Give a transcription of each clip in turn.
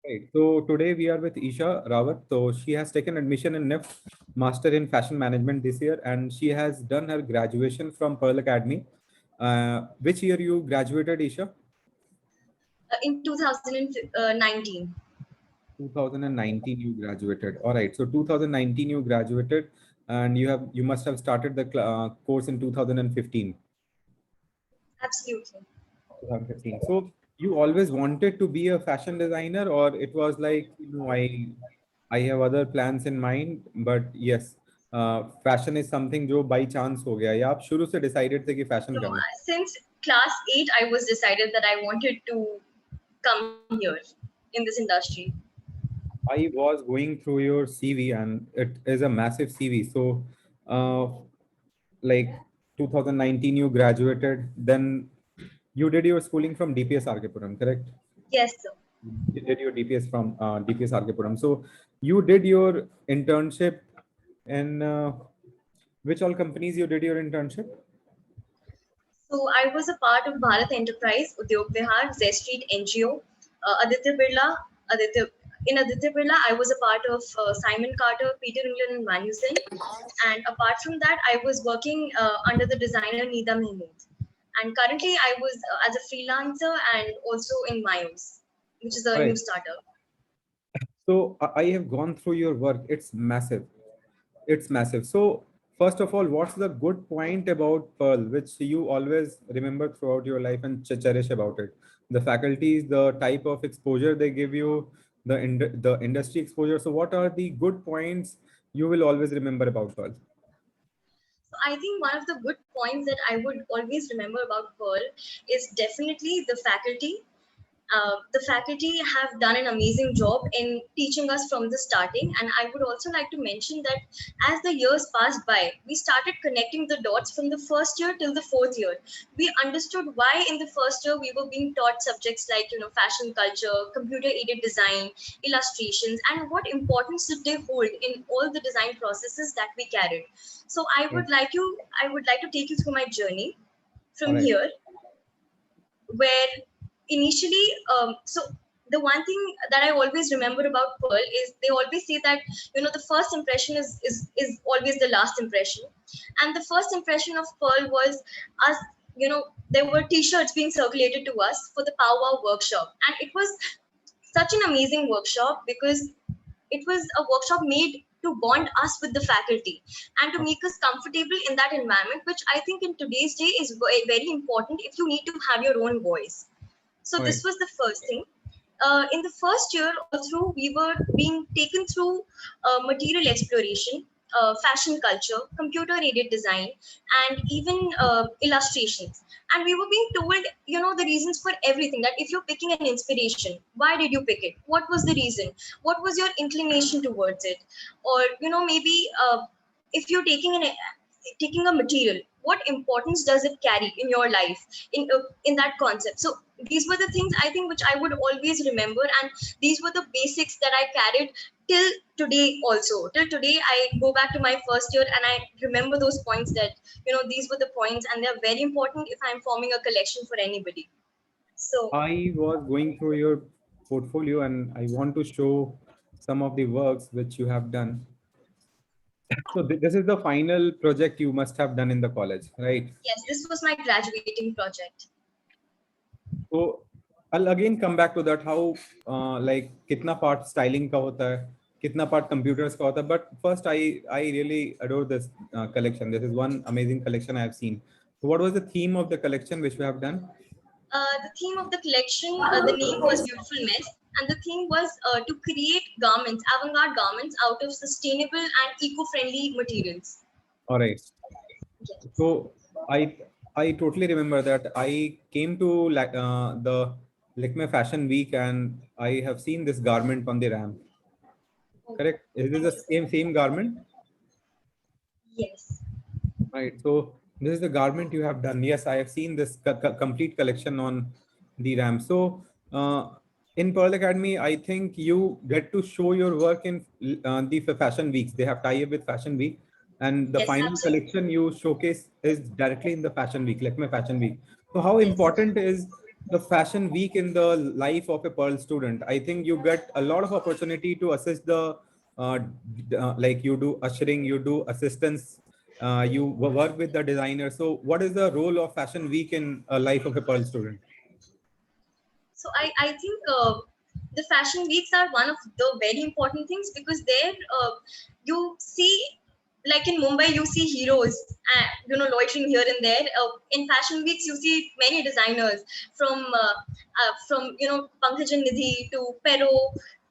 Right. So today we are with Isha Rawat. So she has taken admission in NIFT Master in Fashion Management this year, and she has done her graduation from Pearl Academy. Which year you graduated, Isha? In 2019. 2019 you graduated. All right. So 2019 you graduated, and you must have started the course in 2015. Absolutely. 2015. So you always wanted to be a fashion designer, or it was like, I have other plans in mind, but yes, fashion is something जो by chance हो गया या आप शुरू से decided थे कि fashion No, करना है? since class 8, I was decided that I wanted to come here in this industry. I was going through your CV and it is a massive CV. So, uh, like 2019 you graduated, then you did your schooling from DPS Arkepuram, correct? Yes, sir. You did your DPS from DPS Arkepuram. So you did your internship in which all companies you did your internship? So I was a part of Bharat Enterprise, Udyog Vihar, Z Street NGO, Aditya Birla. In Aditya Birla, I was a part of Simon Carter, Peter England, and Manuzen. And apart from that, I was working under the designer Nida Mahmood. And currently, I was as a freelancer and also in Mayos, which is a All new right. startup. So I have gone through your work. It's massive. It's massive. So first of all, what's the good point about Pearl, which you always remember throughout your life and cherish about it? The faculties, the type of exposure they give you, the industry exposure. So what are the good points you will always remember about Pearl? So I think one of the good points that I would always remember about Pearl is definitely the faculty. The faculty have done an amazing job in teaching us from the starting. And I would also like to mention that as the years passed by, we started connecting the dots from the first year till the fourth year. We understood why in the first year we were being taught subjects like, fashion culture, computer aided design, illustrations, and what importance did they hold in all the design processes that we carried. So Right. I would like to take you through my journey All from right. here, where initially, so the one thing that I always remember about Pearl is they always say that the first impression is always the last impression. And the first impression of Pearl was us. There were T-shirts being circulated to us for the Powwow workshop, and it was such an amazing workshop because it was a workshop made to bond us with the faculty and to make us comfortable in that environment, which I think in today's day is very important if you need to have your own voice. So All this right. was the first thing. In the first year all through, we were being taken through material exploration, fashion culture, computer aided design, and even illustrations. And we were being told, the reasons for everything, that if you're picking an inspiration, why did you pick it? What was the reason? What was your inclination towards it? Or, maybe if you're taking a material, what importance does it carry in your life in that concept? So these were the things I think which I would always remember, and these were the basics that I carried till today. Also till today, I go back to my first year and I remember those points, that these were the points and they're very important if I'm forming a collection for anybody. So I was going through your portfolio and I want to show some of the works which you have done. So this is the final project you must have done in the college, right? yes, this was my graduating project. So I'll again come back to that, how like कितना part styling का होता है, कितना part computers का होता है. But first, I really adore this collection. This is one amazing collection I have seen. So what was the theme of the collection which we have done? The theme of the collection, the name was Beautiful Mess, and the theme was to create garments, avant-garde garments, out of sustainable and eco-friendly materials. All right. Yes. So I totally remember that I came to like the Lakme Fashion Week and I have seen this garment on the ramp. Oh, Correct? Is this thank the you. same garment? Yes. Right. So this is the garment you have done. Yes, I have seen this complete collection on the RAM. So in Pearl Academy, I think you get to show your work in the fashion weeks. They have tie up with Fashion Week, and the Yes, final absolutely. collection you showcase is directly in the Fashion Week, like my Fashion Week. So how Yes. important is the fashion week in the life of a Pearl student? I think you get a lot of opportunity to assist the like you do ushering, you do assistance, you work with the designer. So what is the role of fashion week in a life of a Pearl student? So I think the fashion weeks are one of the very important things, because there you see, like in Mumbai, you see heroes, loitering here and there. In fashion weeks, you see many designers from Pankaj and Nidhi to Pero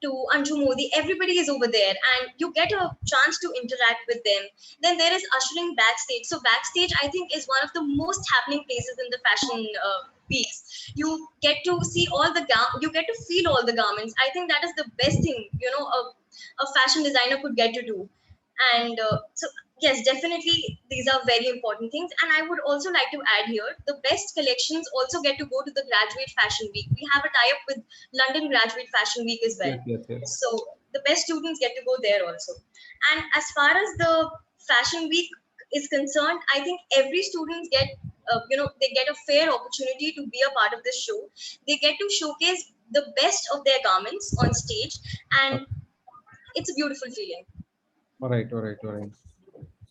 to Anju Modi. Everybody is over there, and you get a chance to interact with them. Then there is ushering backstage. So backstage, I think, is one of the most happening places in the fashion weeks. You get to see all the you get to feel all the garments. I think that is the best thing, a fashion designer could get to do. And so yes, definitely these are very important things. And I would also like to add here, the best collections also get to go to the graduate fashion week. We have a tie up with London Graduate Fashion Week as well. Yes, yes, yes. So the best students get to go there also. And as far as the fashion week is concerned, I think every student get they get a fair opportunity to be a part of this show. They get to showcase the best of their garments on stage, and it's a beautiful feeling. All right, all right, all right.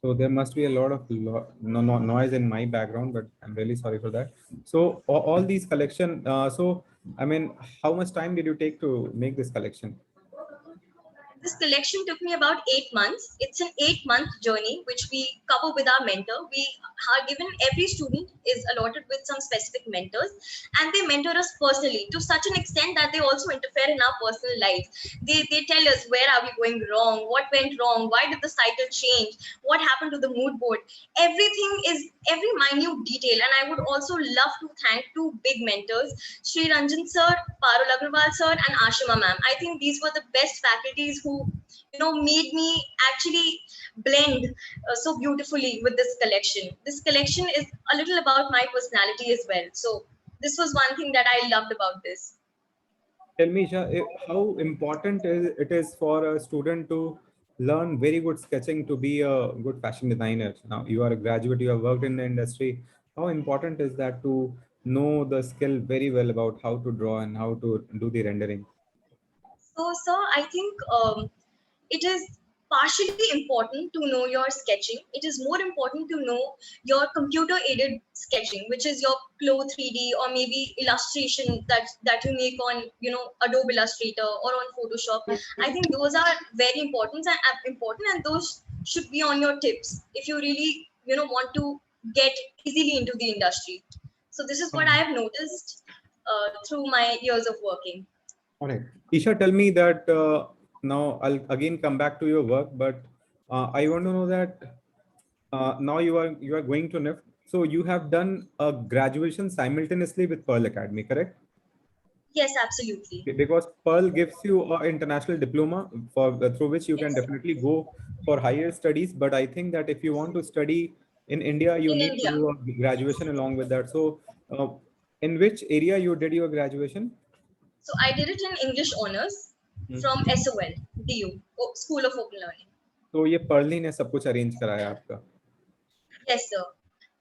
So there must be a lot of noise in my background, but I'm really sorry for that. So all these collection. So I mean, how much time did you take to make this collection? This collection took me about 8 months. It's an 8-month journey, which we cover with our mentor. We are given, every student is allotted with some specific mentors, and they mentor us personally to such an extent that they also interfere in our personal life. They tell us where are we going wrong, what went wrong, why did the cycle change, what happened to the mood board. Everything is every minute detail. And I would also love to thank two big mentors, Sri Ranjan sir, Parul Agrawal sir, and Ashima ma'am. I think these were the best faculties who made me actually blend so beautifully with this collection. This collection is a little about my personality as well. So this was one thing that I loved about this. Tell me, Isha, how important it is for a student to learn very good sketching to be a good fashion designer? Now you are a graduate, you have worked in the industry. How important is that to know the skill very well about how to draw and how to do the rendering? So, sir, I think it is partially important to know your sketching. It is more important to know your computer aided sketching, which is your Flow 3D or maybe illustration that you make on Adobe Illustrator or on Photoshop. I think those are very important, and those should be on your tips if you really want to get easily into the industry. So this is what I have noticed through my years of working. All right. Isha, tell me that now I'll again come back to your work, but I want to know that now you are going to NIFT. So you have done a graduation simultaneously with Pearl Academy, correct? Yes, absolutely. Because Pearl gives you an international diploma for through which you can Yes. definitely go for higher studies. But I think that if you want to study in India, you In need to India. do a graduation along with that. So, in which area you did your graduation? So I did it in English honors from SOL, DU, School of Open Learning. तो ये Pearl ही ने सब कुछ arrange कराया आपका. Yes, sir.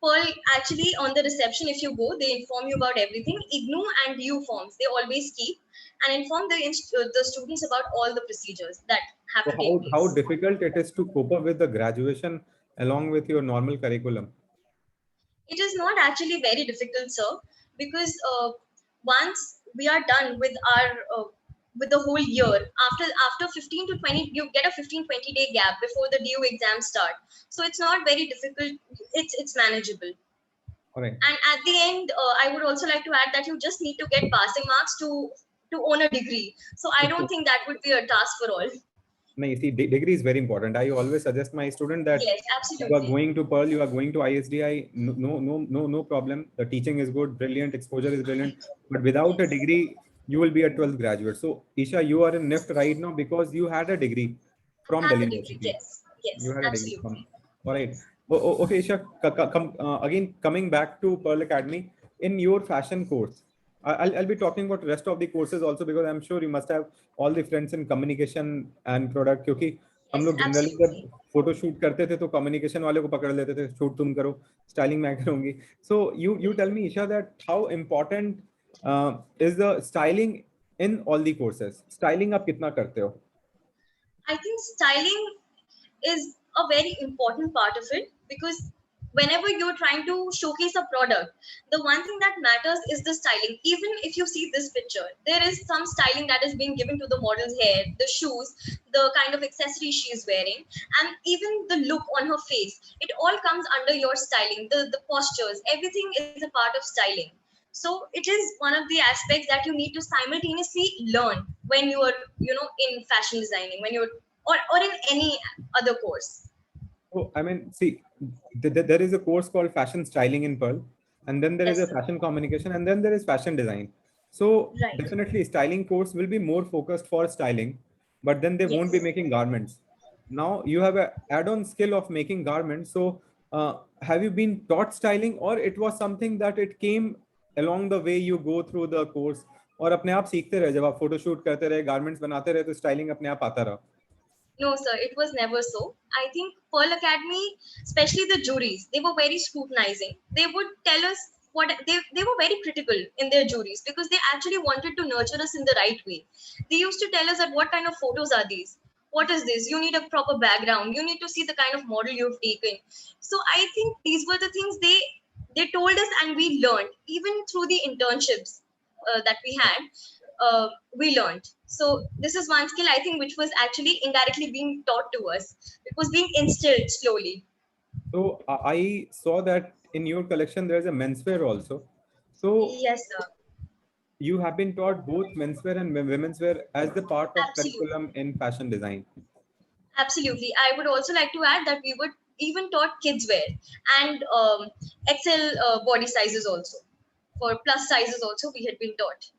Pearl, actually, on the reception, if you go, they inform you about everything. IGNOU and DU forms, they always keep and inform the students about all the procedures that have So to take place. how difficult it is to cope up with the graduation along with your normal curriculum? It is not actually very difficult, sir, because once we are done with our with the whole year, after 15 to 20, you get a 15-20 day gap before the DU exams start. So it's not very difficult. It's manageable. All right. And at the end, I would also like to add that you just need to get passing marks to own a degree. So I don't think that would be a task for all. No, you see, degree is very important. I always suggest my student that Yes, you are absolutely. going to Pearl, you are going to ISDI, no problem. The teaching is good, brilliant, exposure is brilliant. But without a degree, you will be a 12th graduate. So, Isha, you are in NIFT right now because you had a degree from Have Delhi the degree. University. Yes, yes, You had a degree from. absolutely. All right. Okay, Isha, again, coming back to Pearl Academy, in your fashion course, I'll be talking about rest of the courses also because I'm sure you must have all the friends in communication and product क्योंकि हम Yes, लोग generally जब absolutely. Photo shoot करते थे तो communication वाले को पकड़ लेते थे शूट तुम करो स्टाइलिंग मैं करूंगी so you tell me Isha that how important is the styling in all the courses. Styling आप कितना करते हो? I think styling is a very important part of it, because whenever you're trying to showcase a product, the one thing that matters is the styling. Even if you see this picture, there is some styling that is being given to the model's hair, the shoes, the kind of accessories she is wearing, and even the look on her face. It all comes under your styling. The postures, everything is a part of styling. So it is one of the aspects that you need to simultaneously learn when you are, in fashion designing, when you're, or in any other course. So, I mean, see, there is a course called fashion styling in Pearl, and then there is Yes, a sir. fashion communication, and then there is fashion design. So Right. definitely styling course will be more focused for styling, but then they won't be Yes. making garments. Now you have a add-on skill of making garments. So have you been taught styling, or it was something that it came along the way you go through the course, और अपने आप सीखते रहे, जब आप photo shoot करते रहे, garments बनाते रहे, तो स्टाइलिंग अपने आप आता रहा? No, sir, it was never so. I think Pearl Academy, especially the juries, they were very scrutinizing. They would tell us what they were very critical in their juries, because they actually wanted to nurture us in the right way. They used to tell us that what kind of photos are these? What is this? You need a proper background. You need to see the kind of model you've taken. So I think these were the things they told us, and we learned even through the internships that we had. We learned. So this is one skill, I think, which was actually indirectly being taught to us. It was being instilled slowly. So I saw that in your collection there is a menswear also. So Yes, sir. you have been taught both menswear and women's wear as the part of Absolutely. curriculum in fashion design. Absolutely. I would also like to add that we would even taught kids wear and XL body sizes also. For plus sizes also, we had been taught.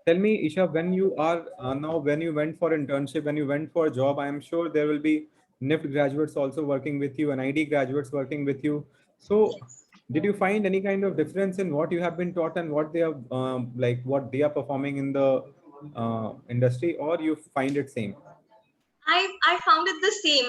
Tell me, Isha, when you are now, when you went for internship, when you went for a job, I am sure there will be NIFT graduates also working with you and ID graduates working with you. So, Yes. did you find any kind of difference in what you have been taught and what they are like, what they are performing in the industry, or you find it same? I found it the same.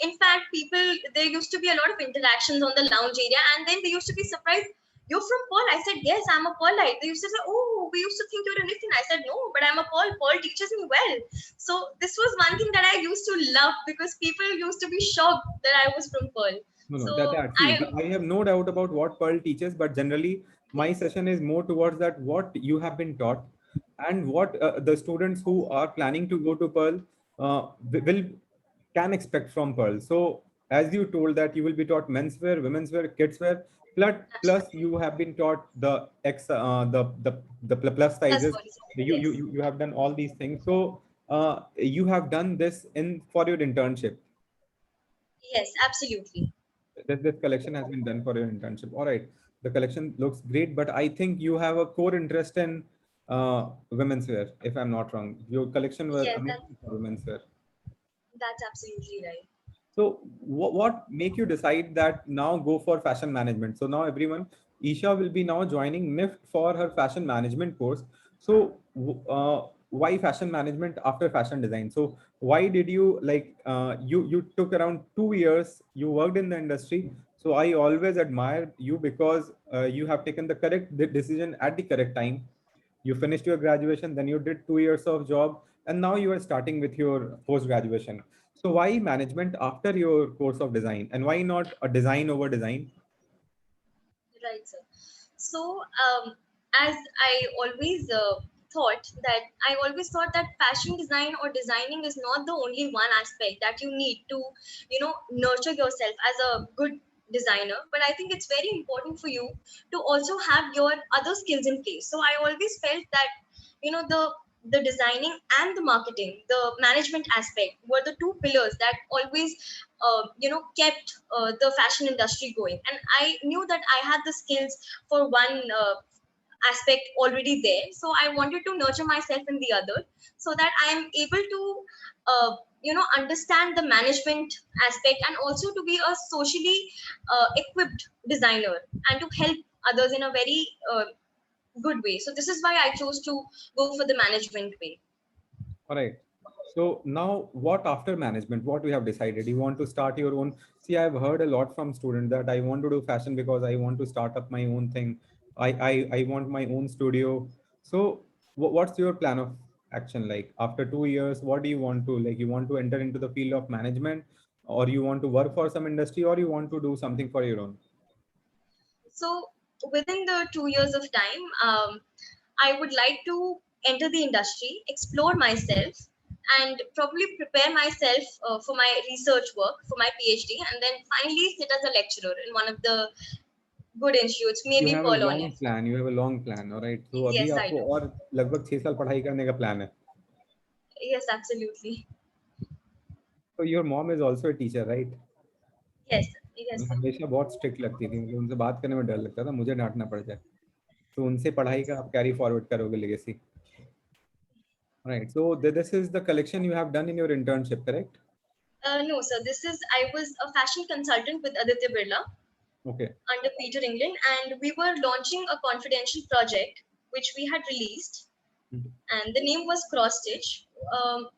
In fact, people, there used to be a lot of interactions on the lounge area, and then they used to be surprised. You're from Pearl? I said, yes, I'm a Pearlite. They used to say, oh, we used to think you're a Nifty. I said, no, but I'm a Pearl. Pearl teaches me well. So this was one thing that I used to love, because people used to be shocked that I was from Pearl. No, no, So see, I, I have no doubt about what Pearl teaches, but generally my yes, session is more towards that what you have been taught and what the students who are planning to go to Pearl will can expect from Pearl. So as you told that you will be taught menswear, women's wear, kids wear, plus absolutely. you have been taught the X the plus Plus sizes. body size. Yes. You have done all these things. So you have done this in for your internship. Yes, absolutely. This collection has been done for your internship. All right, the collection looks great, but I think you have a core interest in women's wear, if I'm not wrong. Your collection was Yes, amazing for women's wear. that's absolutely right. So what make you decide that now go for fashion management? So now everyone, Isha will be now joining NIFT for her fashion management course. So why fashion management after fashion design? So why did you like you took around 2 years, you worked in the industry. So I always admire you because you have taken the correct decision at the correct time. You finished your graduation, then you did 2 years of job, and now you are starting with your post graduation. So why management after your course of design, and why not a design over design? Right, sir. So, as I always thought that fashion design or designing is not the only one aspect that you need to, nurture yourself as a good designer. But I think it's very important for you to also have your other skills in place. So I always felt that, the designing and the marketing, the management aspect were the two pillars that always kept the fashion industry going. And I knew that I had the skills for one aspect already there, so I wanted to nurture myself in the other, so that I am able to understand the management aspect, and also to be a socially equipped designer, and to help others in a very good way. So this is why I chose to go for the management way. All right. So now what after management? What we have decided? You want to start your own? See, I've heard a lot from students that I want to do fashion because I want to start up my own thing. I want my own studio. So what's your plan of action? Like after 2 years, what do you want to, like, you want to enter into the field of management, or you want to work for some industry, or you want to do something for your own? So within the 2 years of time, I would like to enter the industry, explore myself, and probably prepare myself for my research work, for my PhD, and then finally sit as a lecturer in one of the good institutes, You maybe have a Pearl or long less. plan, you have a long plan, all right? So अभी Yes, I आपको do. और लगभग 6 साल पढ़ाई करने का plan है. Yes, absolutely. So your mom is also a teacher, right? Yes, yes, sir. हमेशा बहुत स्ट्रिक्ट लगती थी, मुझे उनसे बात करने में डर लगता था, मुझे डांटना पड़ जाए. तो उनसे पढ़ाई का आप कैरी फॉरवर्ड करोगे legacy. Right. So this is the collection you have done in your internship, correct? No, sir. I was a fashion consultant with Aditya Birla Okay. under Peter England, and we were launching a confidential project which we had released, Mhm. and the name was Cross Stitch.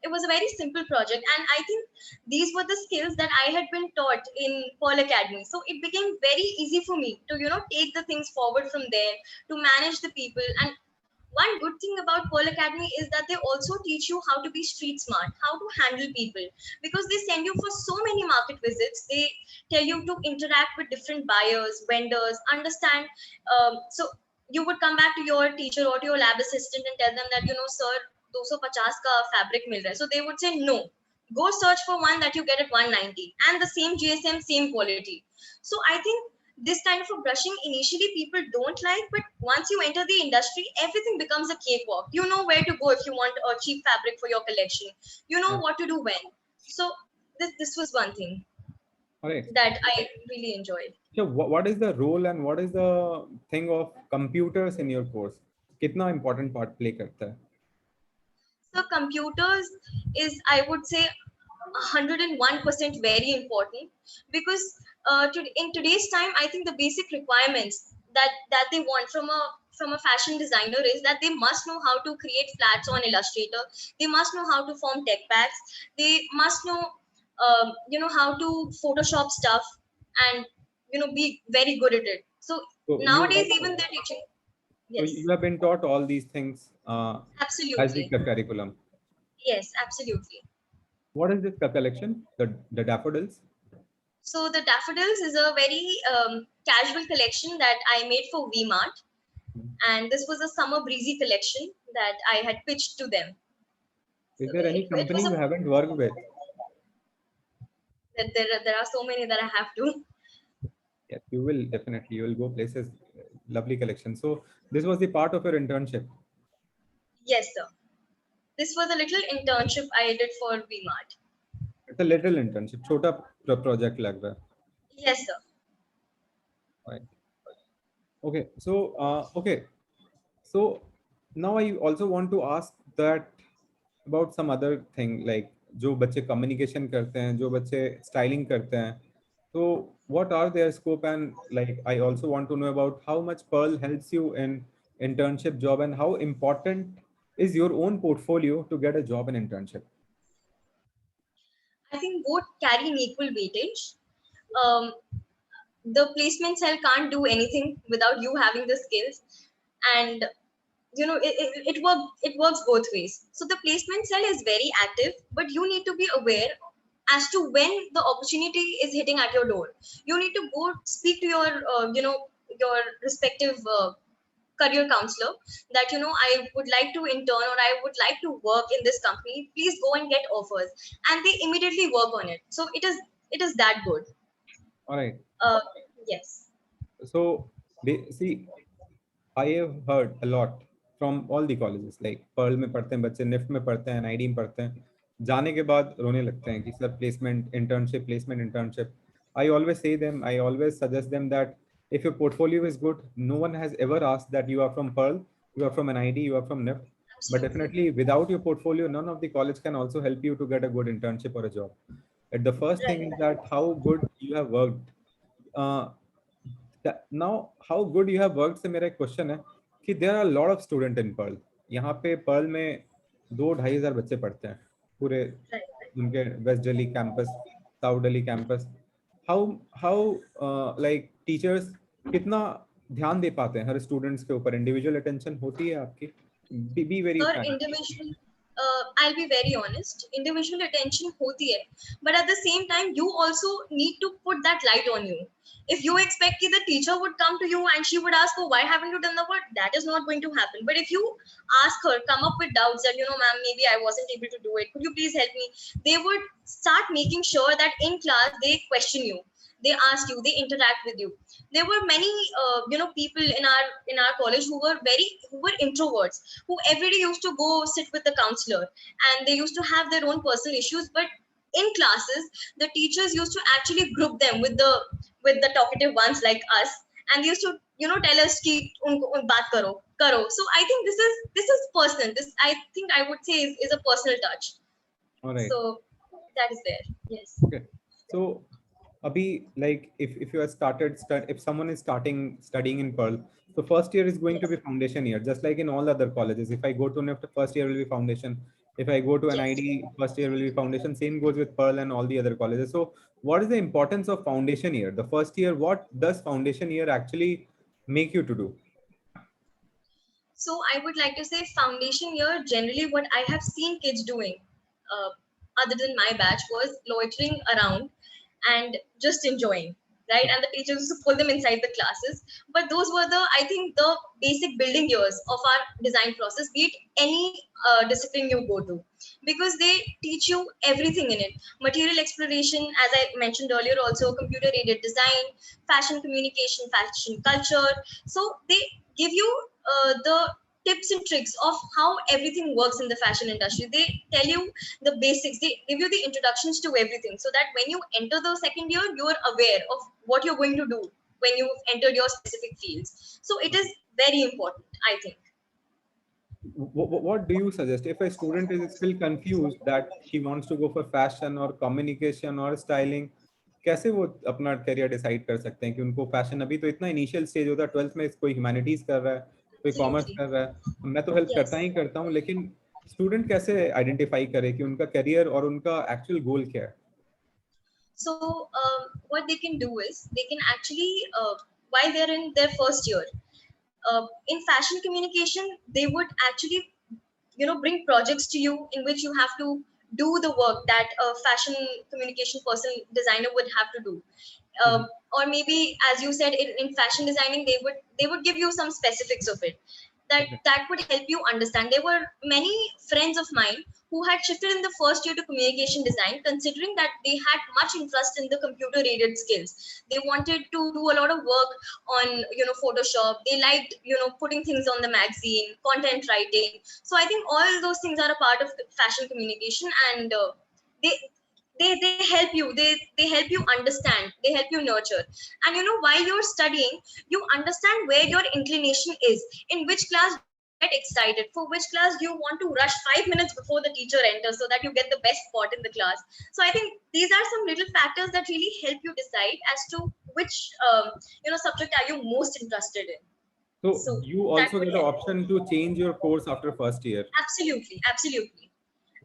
It was a very simple project, and I think these were the skills that I had been taught in Pearl Academy. So it became very easy for me to take the things forward from there, to manage the people. And one good thing about Pearl Academy is that they also teach you how to be street smart, how to handle people, because they send you for so many market visits. They tell you to interact with different buyers, vendors, understand. So you would come back to your teacher or to your lab assistant and tell them that, sir, 250 ka fabric mil raha hai. So they would say no. Go search for one that you get at 190 and the same GSM, same quality. So I think this kind of a brushing initially people don't like, but once you enter the industry, everything becomes a cakewalk. You know where to go if you want a cheap fabric for your collection. You know Yeah. what to do when. So this was one thing All right. that I really enjoyed. So what is the role and what is the thing of computers in your course? कितना important part play करता है? So computers is, I would say, 101% very important, because in today's time, I think the basic requirements that they want from a fashion designer is that they must know how to create flats on Illustrator. They must know how to form tech packs. They must know how to Photoshop stuff, and be very good at it. So So nowadays, even they're teaching. so Yes, you have been taught all these things as the absolutely. curriculum. Yes, absolutely. What is this collection? The daffodils? So the daffodils is a very casual collection that I made for VMart, and this was a summer breezy collection that I had pitched to them. Is So there any it was company you haven't worked with? there are so many that I have to. Yes, you will definitely. You will go places. Lovely collection. So this was the part of your internship. Yes, sir. This was a little internship I did for VMart. It's a little internship. छोटा project लग रहा है. Yes, sir. Right. Okay. So okay. So now I also want to ask that about some other thing, like जो बच्चे communication करते हैं, जो बच्चे styling करते हैं. So what are their scope, and like I also want to know about how much Pearl helps you in internship job, and how important is your own portfolio to get a job in internship. I think both carry an equal weightage. Um, the placement cell can't do anything without you having the skills, and it works both ways. So the placement cell is very active, but you need to be aware as to when the opportunity is hitting at your door. You need to go speak to your respective career counselor that I would like to intern, or I would like to work in this company. Please go and get offers, and they immediately work on it. So it is that good. All right. uh, yes. So see, I have heard a lot from all the colleges, like Pearl में पढ़ते हैं बच्चे, NIFT में पढ़ते हैं, NID में पढ़ते हैं, जाने के बाद रोने लगते हैं कि sir placement internship. I always say them, I always suggest them that if your portfolio is good, no one has ever asked that you are from Pearl, you are from NID, you are from NIFT. But Absolutely. definitely without your portfolio, none of the college can also help you to get a good internship or a job. And the first thing Right. is that how good you have worked. Uh, now how good you have worked से मेरा एक question है कि there are a lot of student in Pearl. यहाँ पे Pearl में 2-2,500 बच्चे पढ़ते हैं पूरे Right. उनके west Delhi campus, south Delhi campus. How like teachers कितना ध्यान दे पाते हैं हर स्टूडेंट्स के ऊपर? इंडिविजुअल अटेंशन होती है आपकी? Be very Sir, frank. individual, I'll be very honest, individual attention hoti hai, but at the same time, you also need to put that light on you. If you expect that the teacher would come to you and she would ask, oh, why haven't you done the work? That is not going to happen. But if you ask her, come up with doubts that, ma'am, maybe I wasn't able to do it. Could you please help me? They would start making sure that in class, they question you. They ask you, they interact with you. There were many, people in our college who were introverts, who every day used to go sit with the counselor, and they used to have their own personal issues. But in classes, the teachers used to actually group them with the talkative ones like us, and they used to tell us ki unko baat karo. So I think this is personal. This, I think, I would say is a personal touch. All right. So that is there. Yes. Okay. So, Abhi, like if you have if someone is starting studying in Pearl, so first year is going to Yes. be foundation year, just like in all other colleges. If I go to NIFT, first year will be foundation. If I go to an Yes. ID, first year will be foundation. Same goes with Pearl and all the other colleges. So, what is the importance of foundation year? The first year, what does foundation year actually make you to do? So I would like to say foundation year, generally what I have seen kids doing, uh, other than my batch, was loitering around and just enjoying, right? And the teachers used to pull them inside the classes. But those were I think, the basic building years of our design process, be it any discipline you go to, because they teach you everything in it. Material exploration, as I mentioned earlier, also computer aided design, fashion communication, fashion culture. So they give you the tips and tricks of how everything works in the fashion industry. They tell you the basics, they give you the introductions to everything, so that when you enter the second year, you're aware of what you're going to do when you've entered your specific fields. So it is very important, I think. What do you suggest if a student is still confused that he wants to go for fashion or communication or styling? कैसे वो अपना career decide कर सकते हैं कि उनको fashion, अभी तो इतना इनिशियल स्टेज होता है, 12th में कोई ह्यूमैनिटीज कर रहा है, कोई कॉमर्स Absolutely. कर रहा है, मैं तो हेल्प करता Yes. ही करता हूँ, लेकिन स्टूडेंट कैसे आइडेंटिफाई करे कि उनका करियर और उनका एक्चुअल गोल क्या है? So what they can do is they can actually, while they're in their first year, in fashion communication, they would actually bring projects to you in which you have to do the work that a fashion communication person, designer, would have to do. Mhm. Or maybe, as you said, in fashion designing, they would give you some specifics of it, that Okay. that would help you understand. There were many friends of mine who had shifted in the first year to communication design, considering that they had much interest in the computer aided skills. They wanted to do a lot of work on Photoshop. They liked putting things on the magazine, content writing. So I think all those things are a part of fashion communication, and they they help you. They help you understand, they help you nurture. And while you're studying, you understand where your inclination is, in which class get excited, for which class you want to rush 5 minutes before the teacher enters, so that you get the best spot in the class. So I think these are some little factors that really help you decide as to which subject are you most interested in. So So you that also would get the help. option to change your course after first year, Absolutely, absolutely.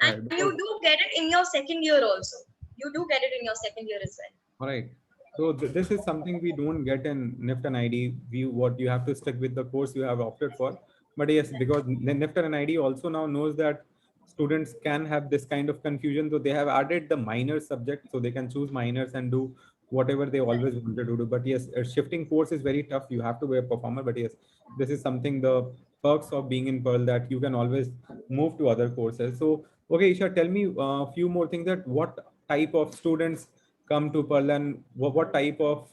And right? you Because do get it in your second year also. You do get it in your second year as well. all right. So this is something we don't get in NIFT and ID view. What you have to stick with the course you have opted for. But yes, because the NIFT and ID also now knows that students can have this kind of confusion. So they have added the minor subject, so they can choose minors and do whatever they always wanted to do. But yes, shifting course is very tough. You have to be a performer. But yes, this is something, the perks of being in Pearl, that you can always move to other courses. So okay, Isha, tell me a few more things, that what type of students come to Pearl and what type of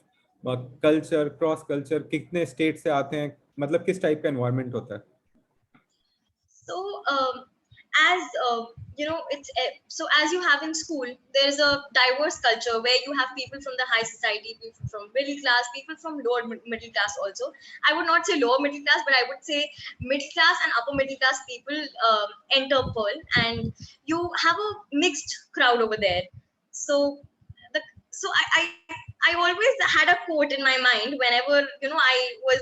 culture, cross culture, कितने state से आते हैं, मतलब किस type का environment होता है? So, as it's so as you have in school, there's a diverse culture where you have people from the high society, people from middle class, people from lower middle class also. I would not say lower middle class, but I would say middle class and upper middle class people enter Pearl, and you have a mixed crowd over there. So, the so I always had a quote in my mind whenever I was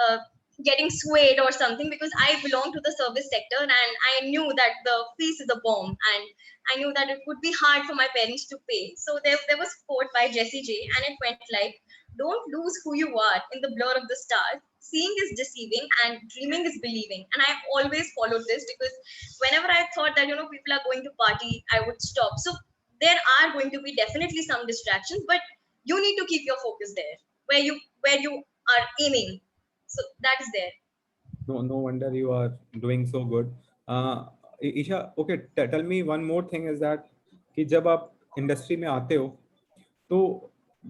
uh, getting swayed or something, because I belong to the service sector, and I knew that the fees is a bomb, and I knew that it would be hard for my parents to pay. So there was a quote by Jessie J, and it went like, don't lose who you are in the blur of the stars. Seeing is deceiving and dreaming is believing. And I always followed this because whenever I thought that, people are going to party, I would stop. So there are going to be definitely some distractions, but you need to keep your focus there where you are aiming. So that is there. No wonder you are doing so good. uh, Isha, okay, tell me one more thing is that कि जब आप industry में आते हो तो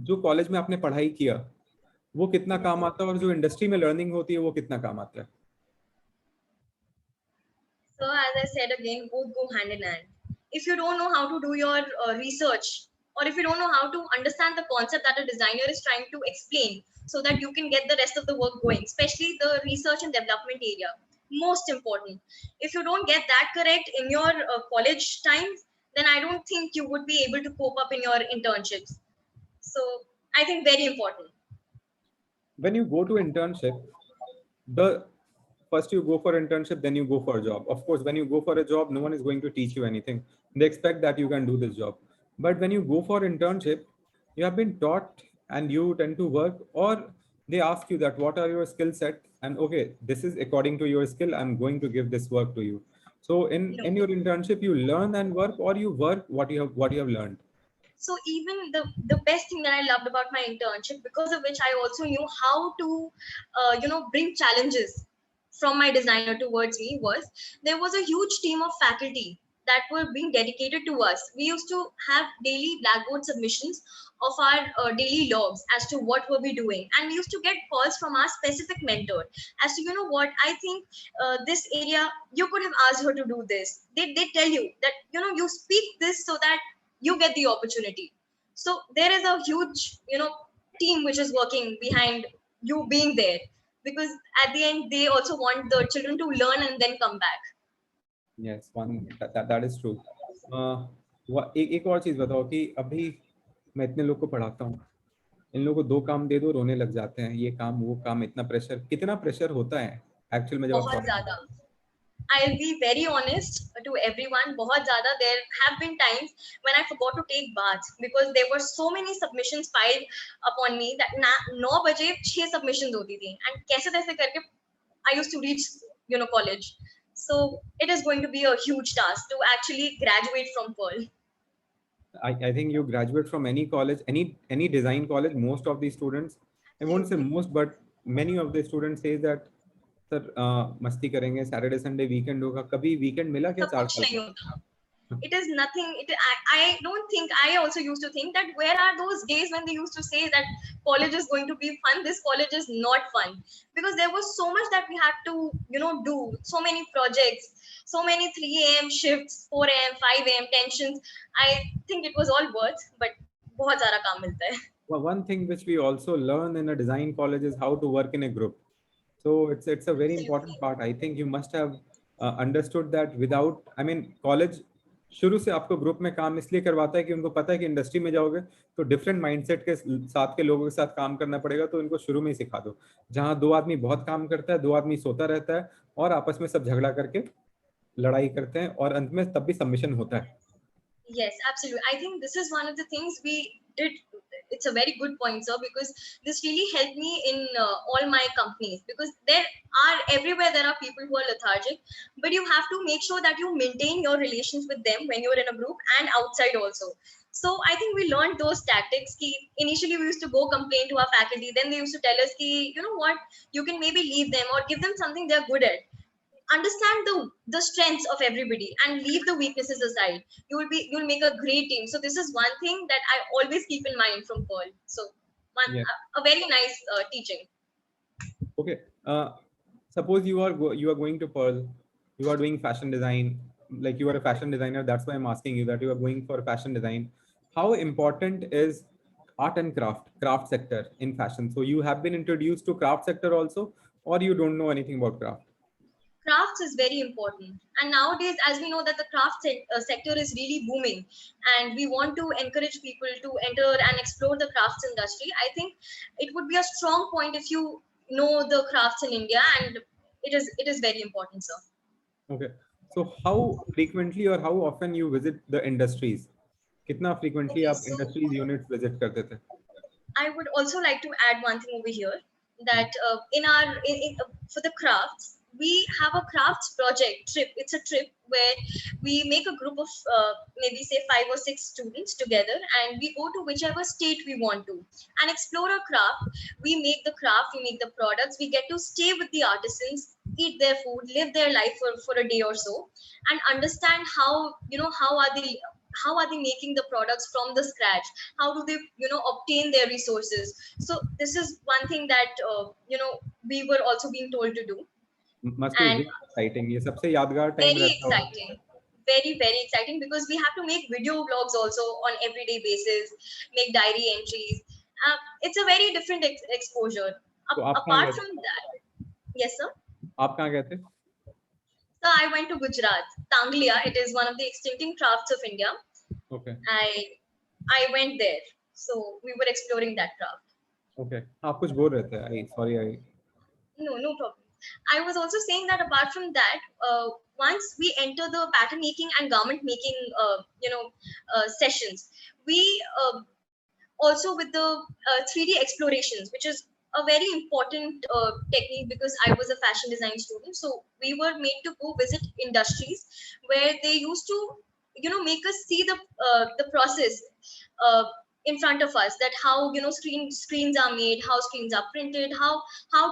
जो college में आपने पढ़ाई किया वो कितना काम आता है और जो इंडस्ट्री में लर्निंग होती है वो कितना काम आता है? So as I said again, both go hand in hand. If you don't know how to do your research, or if you don't know how to understand the concept that a designer is trying to explain, so that you can get the rest of the work going, especially the research and development area, most important. If you don't get that correct in your college times, then I don't think you would be able to cope up in your internships. So I think very important. When you go to internship, the first you go for internship, then you go for a job. Of course, when you go for a job, no one is going to teach you anything. They expect that you can do this job. But when you go for internship, you have been taught and you tend to work, or they ask you that what are your skill set, and okay, this is according to your skill, I'm going to give this work to you. So No. in your internship, you learn and work, or you work what you have learned. So even the best thing that I loved about my internship, because of which I also knew how to bring challenges from my designer towards me, was there was a huge team of faculty that were being dedicated to us. We used to have daily blackboard submissions of our daily logs as to what were we doing, and we used to get calls from our specific mentor as to, what I think, this area you could have asked her to do this. They tell you that, you speak this so that you get the opportunity. So there is a huge team which is working behind you being there, because at the end they also want the children to learn and then come back. Yes, that is true. एक और चीज बताओ कि अभी मैं इतने लोग को पढ़ाता हूँ, इन लोगों को दो काम दे दो रोने लग जाते हैं, ये काम वो काम, इतना प्रेशर, कितना प्रेशर होता है एक्चुअल में जब आप बहुत ज्यादा. I'll be very honest to everyone. बहुत ज़्यादा. There have been times when I forgot to take baths because there were so many submissions piled upon me that 9 बजे 6 submissions होती थी, and कैसे तैसे करके I used to reach college. So it is going to be a huge task to actually graduate from Pearl. I think you graduate from any college, any design college, most of the students, I won't say most, but many of the students say that sir मस्ती करेंगे, Saturday Sunday weekend होगा, कभी weekend मिला क्या सब 4 कुछ साल नहीं में? होता. It is nothing. I don't think. I also used to think that where are those days when they used to say that college is going to be fun? This college is not fun, because there was so much that we had to do. So many projects, so many 3 a.m. shifts, 4 a.m., 5 a.m. tensions. I think it was all worth, but बहुत ज़्यादा काम मिलता है. Well, one thing which we also learn in a design college is how to work in a group. So it's a very important Absolutely. part. I think you must have understood that without, I mean, college शुरू से आपको group में काम इसलिए करवाता है कि उनको पता है कि इंडस्ट्री में जाओगे तो डिफरेंट माइंडसेट के साथ के लोगों के साथ काम करना पड़ेगा, तो इनको शुरू में ही सिखा दो. जहाँ 2 आदमी बहुत काम करता है, 2 आदमी सोता रहता है और आपस में सब झगड़ा करके लड़ाई करते हैं और अंत में तब भी सबमिशन होता है. Yes, absolutely. I think this is one of the things we did. It's a very good point, sir, because this really helped me in all my companies, because there are everywhere there are people who are lethargic, but you have to make sure that you maintain your relations with them when you're in a group and outside also. So I think we learned those tactics. Ki initially we used to go complain to our faculty, then they used to tell us ki, you know what, you can maybe leave them or give them something they're good at. Understand the strengths of everybody and leave the weaknesses aside. You'll make a great team. So this is one thing that I always keep in mind from Pearl. So Yeah. a very nice teaching. Okay. Suppose you are going to Pearl, you are doing fashion design, like you are a fashion designer. That's why I'm asking you that you are going for fashion design. How important is art and craft sector in fashion? So you have been introduced to craft sector also, or you don't know anything about craft? Crafts is very important, and nowadays, as we know that the sector is really booming, and we want to encourage people to enter and explore the crafts industry. I think it would be a strong point if you know the crafts in India, and it is very important, sir. Okay. So how frequently or how often you visit the industries? कितना frequently Okay, आप so industries units visit करते थे? I would also like to add one thing over here, that in our for the crafts, we have a crafts project trip. It's a trip where we make a group of maybe say 5 or 6 students together, and we go to whichever state we want to and explore a craft. We make the craft, we make the products, we get to stay with the artisans, eat their food, live their life for a day or so, and understand how, how are they making the products from the scratch, how do they, obtain their resources. So this is one thing that we were also being told to do. Must be And really exciting. ये सबसे यादगार time very रहता होगा. exciting, very exciting, because we have to make video vlogs also on everyday basis, make diary entries. It's a very different exposure. तो आप कहाँ Apart गए थे? from that, yes sir. आप कहाँ गए थे? So I went to Gujarat, Tanglia. It is one of the extincting crafts of India. Okay. I went there, so we were exploring that craft. Okay. आप कुछ बोल रहे थे. Sorry. No problem. I was also saying that apart from that, once we enter the pattern making and garment making, sessions, we also with the 3D explorations, which is a very important technique, because I was a fashion design student. So we were made to go visit industries where they used to, make us see the process. In front of us, that how, screens are made, how screens are printed, how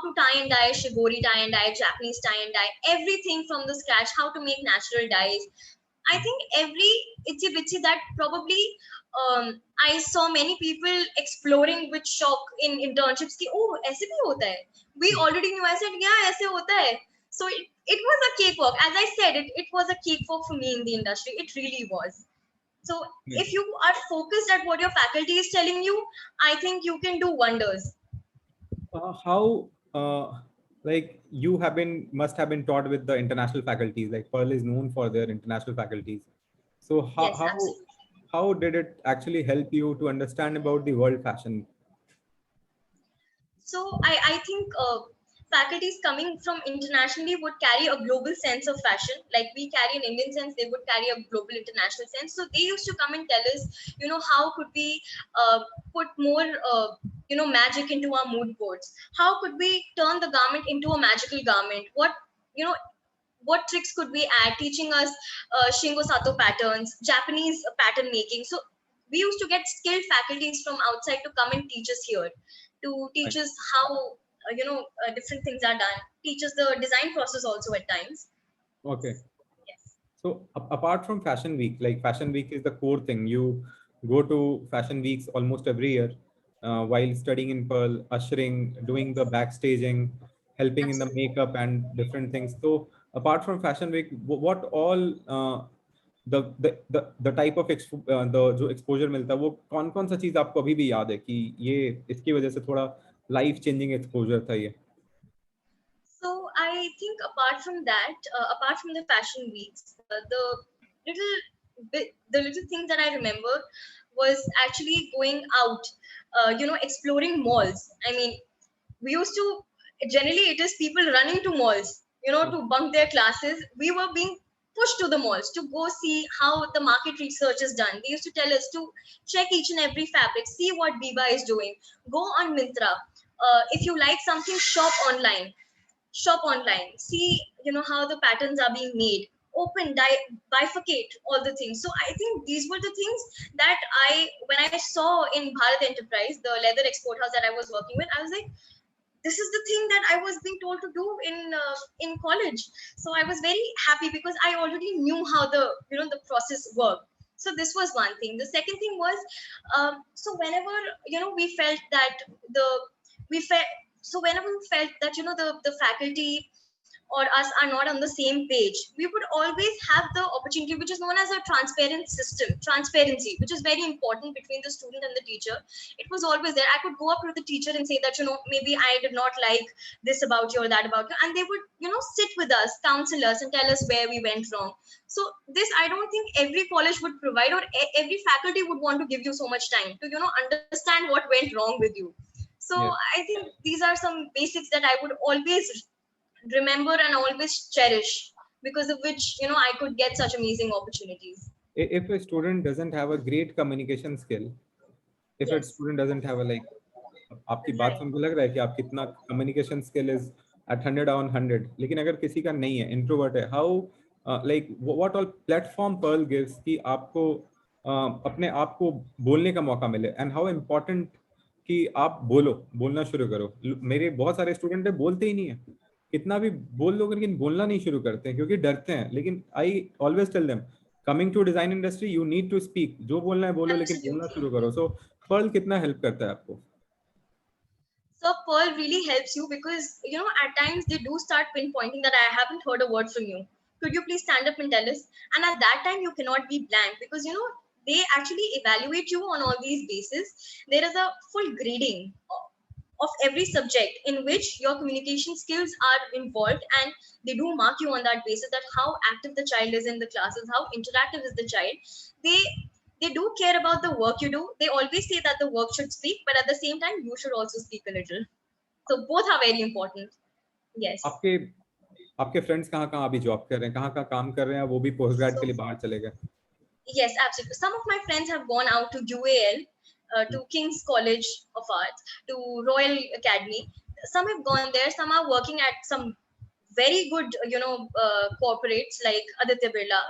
to tie and dye shigori tie and dye, Japanese tie and dye, everything from the scratch, how to make natural dyes. I think every itsy bitsy that probably I saw many people exploring with shock in internships ki, oh aise bhi hota hai, we already knew. I said yeah, aise hota hai. So it was a cakewalk. As I said, it was a cakewalk for me in the industry. It really was. So Yeah. if you are focused at what your faculty is telling you, I think you can do wonders. How like you must have been taught with the international faculties. Like Pearl is known for their international faculties. So Yes, absolutely. how did it actually help you to understand about the world fashion? So I think faculties coming from internationally would carry a global sense of fashion. Like we carry an Indian sense, they would carry a global international sense. So they used to come and tell us, how could we put more, magic into our mood boards? How could we turn the garment into a magical garment? You know, what tricks could we add? Teaching us Shingo Sato patterns, Japanese pattern making. So we used to get skilled faculties from outside to come and teach us here, to teach us how different things are done, teach us the design process also at times. Okay. Yes. So apart from Fashion Week, like Fashion Week is the core thing. You go to Fashion Weeks almost every year while studying in Pearl, ushering, doing the backstaging, helping in the Absolutely. makeup and different things. So apart from Fashion Week, what all the type of the जो exposure मिलता है वो कौन सा चीज आपको अभी भी याद है कि ये इसकी वजह से थोड़ा लाइफ चेंजिंग एक्सपोजर था ये? So I think apart from that, apart from the fashion weeks, the little things that I remember was actually going out, exploring malls. I mean, we used to, generally it is people running to malls, to bunk their classes. We were being pushed to the malls to go see how the market research is done. They used to tell us to check each and every fabric, see what Biba is doing, go on Mintra. If you like something, shop online, see how the patterns are being made, open, bifurcate all the things. So I think these were the things that when I saw in Bharat Enterprise, the leather export house that I was working with, I was like, this is the thing that I was being told to do in college. So I was very happy because I already knew how the process worked. So this was one thing. The second thing was, so whenever we felt that the we felt so whenever we felt that the faculty or us are not on the same page, we would always have the opportunity, which is known as a transparent system, transparency, which is very important between the student and the teacher. It was always there. I could go up to the teacher and say that maybe I did not like this about you or that about you, and they would sit with us, counsel us, and tell us where we went wrong. So this, I don't think every college would provide, or every faculty would want to give you so much time to understand what went wrong with you. So Yes. I think these are some basics that I would always remember and always cherish, because of which I could get such amazing opportunities. If a student doesn't have a great communication skill, if a Yes. student doesn't have a like आपकी बात Right. सुन के लग रहा है कि आप कितना communication skill is at 100 on 100, लेकिन अगर किसी का नहीं है, इंट्रोवर्ट है, how like what all platform Pearl gives कि आपको अपने आप को बोलने का मौका मिले, एंड हाउ इम्पोर्टेंट कि आप बोलना शुरू करो। मेरे बहुत सारे स्टूडेंट है बोलते ही नहीं है, कितना भी बोल लो लेकिन बोलना नहीं शुरू करते हैं क्योंकि डरते हैं। लेकिन I always tell them, coming to design industry you need to speak, जो बोलना है बोलो लेकिन बोलना Absolutely. शुरू करो। सो पर्ल कितना हेल्प करता है आपको? So Pearl really helps you because at times they do start pinpointing that I haven't heard a word from you. Could you please stand up and tell us? And at that time you cannot be blank because they actually evaluate you on all these bases. There is a full grading of every subject in which your communication skills are involved, and they do mark you on that basis that how active the child is in the classes, how interactive is the child. They they do care about the work you do. They always say that the work should speak, but at the same time you should also speak a little. So both are very important. Yes. आपके आपके friends कहाँ कहाँ अभी job कर रहे हैं, कहाँ कहाँ काम कर रहे हैं, वो भी पोस्ट ग्रेड के So लिए बाहर चले गए? yes, absolutely. Some of my friends have gone out to UAL, to King's College of Arts, to Royal Academy. Some have gone there. Some are working at some very good, corporates like Aditya Birla.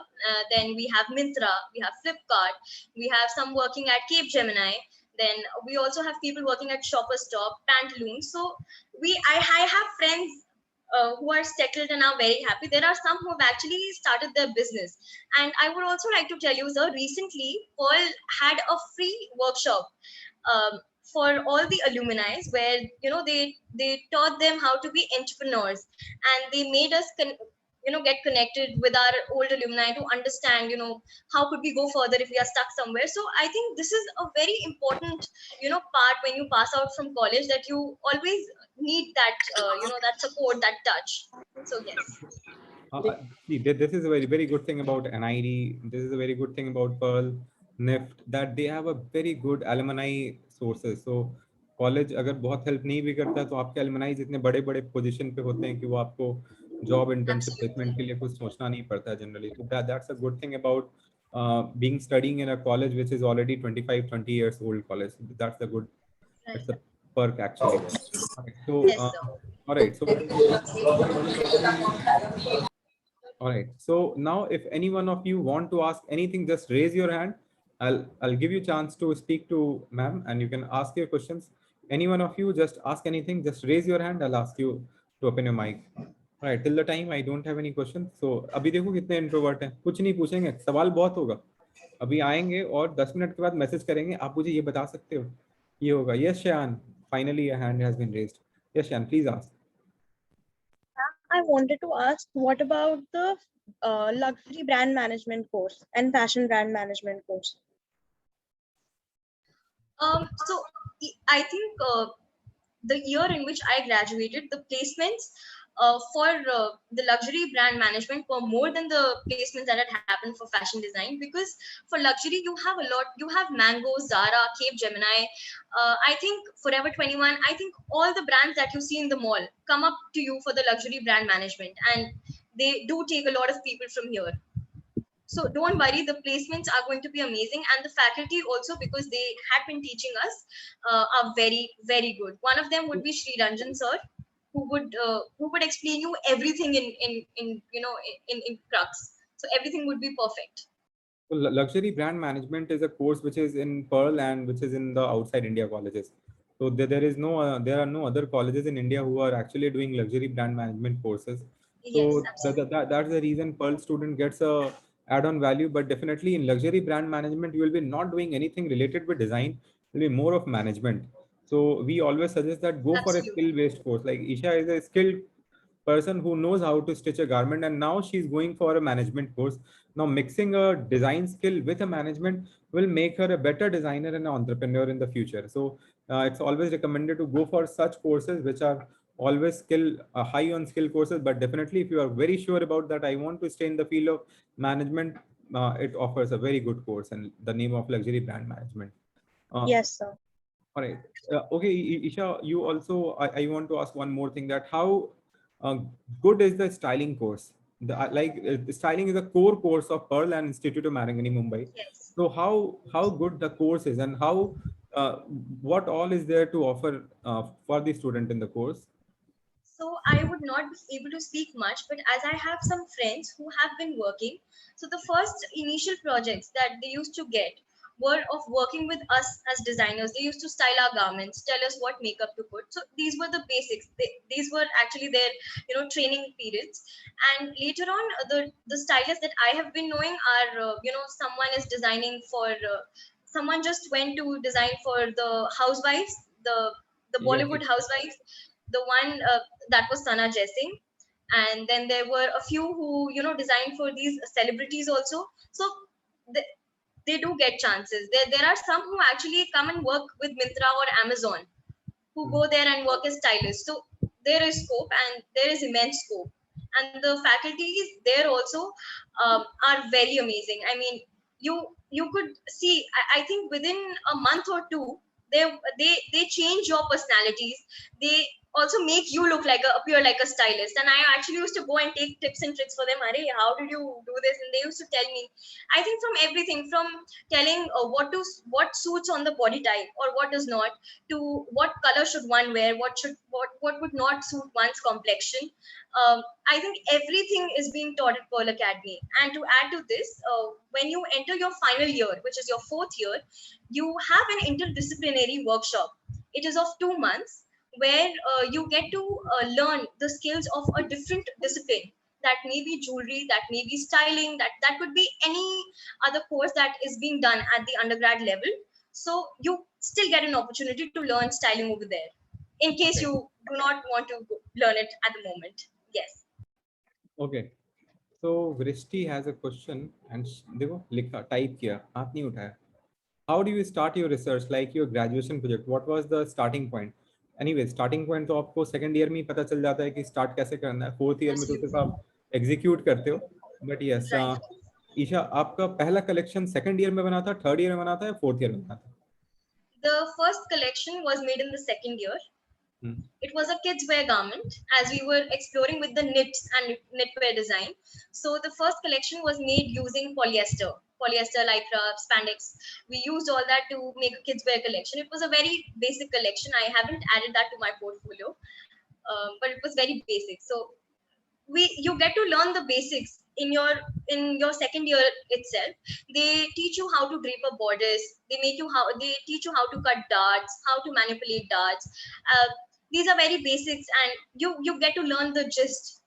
Then we have Myntra, we have Flipkart, we have some working at Cape Gemini. Then we also have people working at Shoppers Stop, Pantaloons. So I have friends who are settled and are very happy. There are some who have actually started their business. And I would also like to tell you, sir, recently Pearl had a free workshop for all the alumni, where they taught them how to be entrepreneurs, and they made us get connected with our old alumni to understand how could we go further if we are stuck somewhere. So I think this is a very important part when you pass out from college, that you always need that that support, that touch. So yes. See, this is a very, very good thing about NID. This is a very good thing about Pearl, NIFT, that they have a very good alumni sources. So college अगर बहुत help नहीं भी करता है तो आपके alumni इतने बड़े बड़े पोजीशन पे होते हैं कि वो आपको जॉब इंटर्नशिप Absolutely. प्लेसमेंट के लिए कुछ सोचना नहीं पड़ता है जनरली। तो that's a good thing about being studying in a college which is already 25-20 years old college. That's a good, Right. that's a perk actually. Alright, so Yes, sir. all right, so all right. So now if any one of you want to ask anything, just raise your hand. I'll give you chance to speak to ma'am and you can ask your questions. Any one of you just ask anything, just raise your hand. I'll ask you to open your mic. All right. Till the time I don't have any questions. So अभी देखो कितने introvert हैं, कुछ नहीं पूछेंगे, सवाल बहुत होगा। अभी आएंगे और 10 मिनट के बाद मैसेज करेंगे, आप मुझे ये बता सकते हो, ये होगा। Yes, Shayan. Finally, a hand has been raised. Yes, Shayan, please ask. I wanted to ask, what about the luxury brand management course and fashion brand management course? So I think the year in which I graduated, the placements for the luxury brand management were more than the placements that had happened for fashion design. Because for luxury, you have a lot. You have Mango, Zara, Cape Gemini. I think Forever 21. I think all the brands that you see in the mall come up to you for the luxury brand management, and they do take a lot of people from here. So don't worry, the placements are going to be amazing, and the faculty also, because they had been teaching us, are very, very good. One of them would be Sri Ranjan sir, who would explain you everything in crux. So everything would be perfect. So luxury brand management is a course which is in Pearl and which is in the outside India colleges. So there are no other colleges in India who are actually doing luxury brand management courses. Yes, So absolutely. that's the reason Pearl student gets a add-on value. But definitely in luxury brand management, you will be not doing anything related with design. It will be more of management. So we always suggest that go for a Absolutely. skill-based course. Like Isha is a skilled person who knows how to stitch a garment, and now she's going for a management course. Now mixing a design skill with a management will make her a better designer and an entrepreneur in the future. So it's always recommended to go for such courses which are always high on skill courses. But definitely if you are very sure about that, I want to stay in the field of management, it offers a very good course, and the name of luxury brand management. Yes, sir. All right. Okay, Isha, you also, I want to ask one more thing, that how uh, good is the styling course? The styling is a core course of Pearl and Institute of Marangani, Mumbai. Yes. So how good the course is, and how uh, what all is there to offer for the student in the course? So I would not be able to speak much, but as I have some friends who have been working, so the first initial projects that they used to get were of working with us as designers. They used to style our garments, tell us what makeup to put. So these were the basics. These were actually their, training periods. And later on, the stylists that I have been knowing are, someone is designing for, someone just went to design for the housewives, the Yes, Bollywood yes. housewives, the one that was Sana Jaising, and then there were a few who designed for these celebrities also. So they, they do get chances. There are some who actually come and work with Mintra or Amazon, who Mhm. go there and work as stylists. So there is scope and there is immense scope, and the faculties there also are very amazing. I mean, you could see. I think within a month or two, they change your personalities. They also make you look like appear like a stylist. And I actually used to go and take tips and tricks for them. Are, how did you do this? And they used to tell me. I think from everything, from telling what suits on the body type or what does not, to what color should one wear, what would not suit one's complexion. I think everything is being taught at Pearl Academy. And to add to this, when you enter your final year, which is your fourth year, you have an interdisciplinary workshop. It is of 2 months, where you get to learn the skills of a different discipline. That may be jewelry, that may be styling, that could be any other course that is being done at the undergrad level. So you still get an opportunity to learn styling over there, in case Okay. you do not want to learn it at the moment. Yes. Okay. So Vrishti has a question and देखो लिखा type किया हाथ नहीं उठाया. How do you start your research, like your graduation project? What was the starting point? Anyway, starting point तो आपको second year में ही पता चल जाता है कि स्टार्ट कैसे करना है. फोर्थ ईयर में तो सिर्फ Absolutely. आप एग्जीक्यूट करते हो. But yes, Right. ईशा, आपका पहला कलेक्शन सेकंड ईयर में बना था, थर्ड ईयर में बना था या फोर्थ ईयर में बना था? The first collection was made in the second year. Hmm. It was a kids wear garment, as we were exploring with the knits and knitwear design. So the first collection was made using polyester, lycra, spandex. We used all that to make a kids wear collection. It was a very basic collection. I haven't added that to my portfolio, but it was very basic. So you get to learn the basics in your second year itself. They teach you how to drape a bodice. They teach you how to cut darts, how to manipulate darts. These are very basics, and you get to learn the gist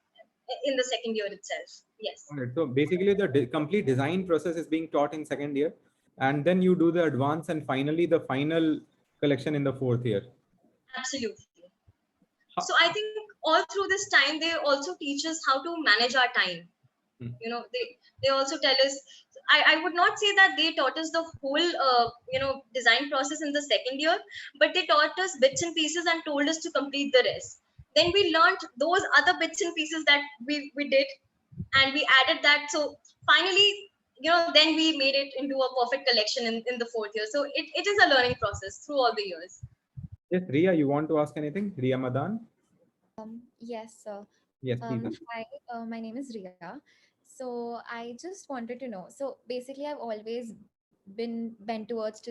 in the second year itself. Yes. Alright, so basically the complete design process is being taught in second year, and then you do the advance and finally the final collection in the fourth year. Absolutely. Ha- So I think all through this time, they also teach us how to manage our time. Hmm. They also tell us. I would not say that they taught us the whole design process in the second year, but they taught us bits and pieces and told us to complete the rest. Then we learned those other bits and pieces that we did, and we added that. So finally, then we made it into a perfect collection in the fourth year. So it is a learning process through all the years. Yes, Ria, you want to ask anything? Ria Madan? Yes, sir. Yes, please. Hi, my name is Ria. So I just wanted to know. So basically, I've always been bent towards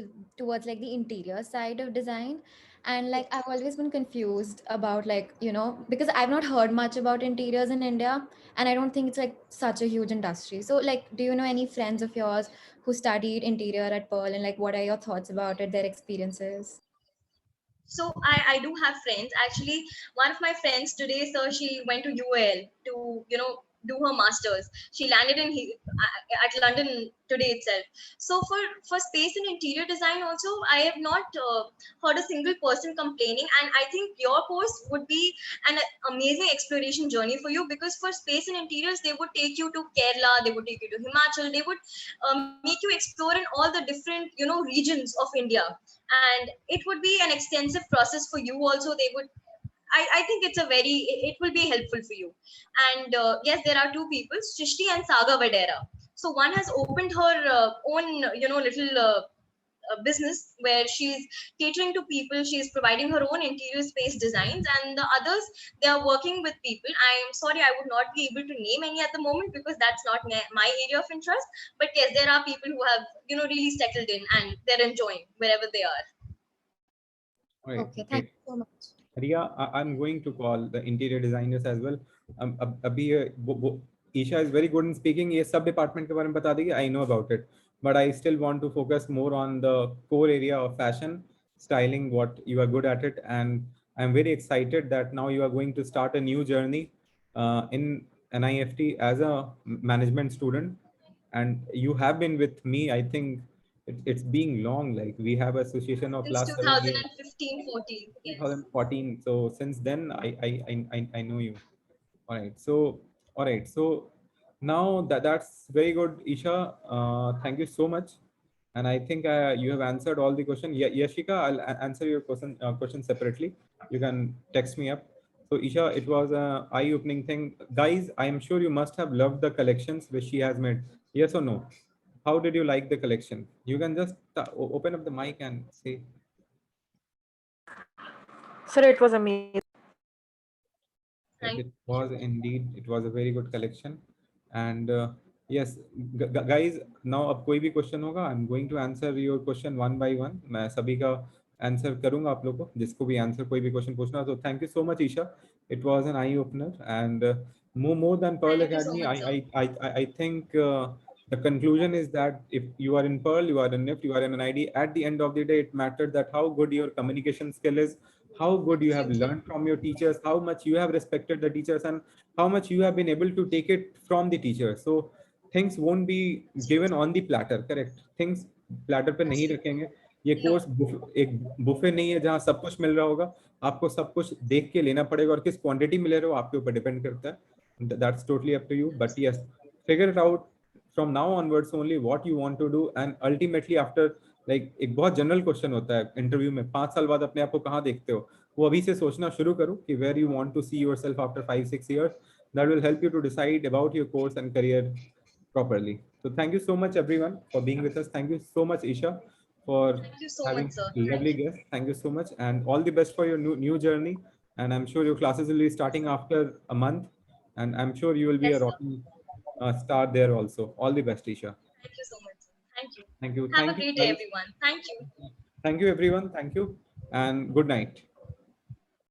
like the interior side of design, and like I've always been confused about like because I've not heard much about interiors in India, and I don't think it's like such a huge industry. So like, do you know any friends of yours who studied interior at Pearl, and like what are your thoughts about it, their experiences? So I do have friends. Actually, one of my friends today, so she went to UAL to, do her masters. She landed at London today itself. So for space and interior design also, I have not heard a single person complaining. And I think your course would be an amazing exploration journey for you, because for space and interiors, they would take you to Kerala, they would take you to Himachal, they would make you explore in all the different, regions of India. And it would be an extensive process for you also. They would, I think it's a very, it will be helpful for you. And yes, there are two people, Srishti and Saga Vadera. So one has opened her own little business, where she's catering to people, she's providing her own interior space designs. And the others, they are working with people. I am sorry, I would not be able to name any at the moment, because that's not my area of interest. But yes, there are people who have really settled in, and they're enjoying wherever they are. All right, Okay, thank great. you so much. Ria, I'm going to call the interior designers as well. अभी Isha is very good in speaking. ये सब department के बारे में बता देगी. I know about it, but I still want to focus more on the core area of fashion, styling, what you are good at it, and I'm very excited that now you are going to start a new journey in NIFT as a management student, and you have been with me. I think it's being long. Like we have association of Since last 7 years. 2015-14. Yes. 2014. So since then, I know you. All right. So all right. So now that's very good, Isha. Thank you so much. And I think you have answered all the question. Yeah, Yashika, I'll answer your question separately. You can text me up. So Isha, it was a eye-opening thing. Guys, I am sure you must have loved the collections which she has made. Yes or no? How did you like the collection? You can just open up the mic and say. Sir, it was amazing. It was indeed, it was a very good collection. And yes, guys, now अब कोई भी question होगा, I'm going to answer your question one by one. मैं सभी का answer करूँगा आप लोगों को, जिसको भी answer कोई भी question पूछना. So thank you so much, Isha. It was an eye opener, and more than Pearl Thank you so Academy, much, sir. I think the conclusion is that if you are in Pearl, you are in NIFT, you are in an ID. At the end of the day, it mattered that how good your communication skill is, how good you have Absolutely. learned from your teachers, how much you have respected the teachers, and how much you have been able to take it from the teachers. So things won't be given on the platter, correct? Things platter पे नहीं रखेंगे. ये No. Course एक buffet नहीं है जहाँ सब कुछ मिल रहा होगा. आपको सब कुछ देख के लेना पड़ेगा और किस क्वांटिटी में ले रहे हो आपके ऊपर डिपेंड करता है. That's totally up to you. But yes, figure it out from now onwards only what you want to do, and ultimately after, like एक बहुत जनरल क्वेश्चन होता है इंटरव्यू में, 5 साल बाद अपने आप को कहाँ देखते हो, वो अभी से सोचना शुरू करो कि where you want to see yourself after 5-6 years. That will help you to decide about your course and career properly. So thank you so much everyone for being with us. Thank you so much, Isha, for Thank you so having much, sir. lovely guests. Thank you so much, and all the best for your new journey. And I'm sure your classes will be starting after a month, and I'm sure you will be Yes, a sir. rocking star there also. All the best, Isha. Thank you so much, sir. Thank you. Thank you. Have a Thank you, great day, guys. everyone. Thank you. Thank you, everyone. Thank you, and good night.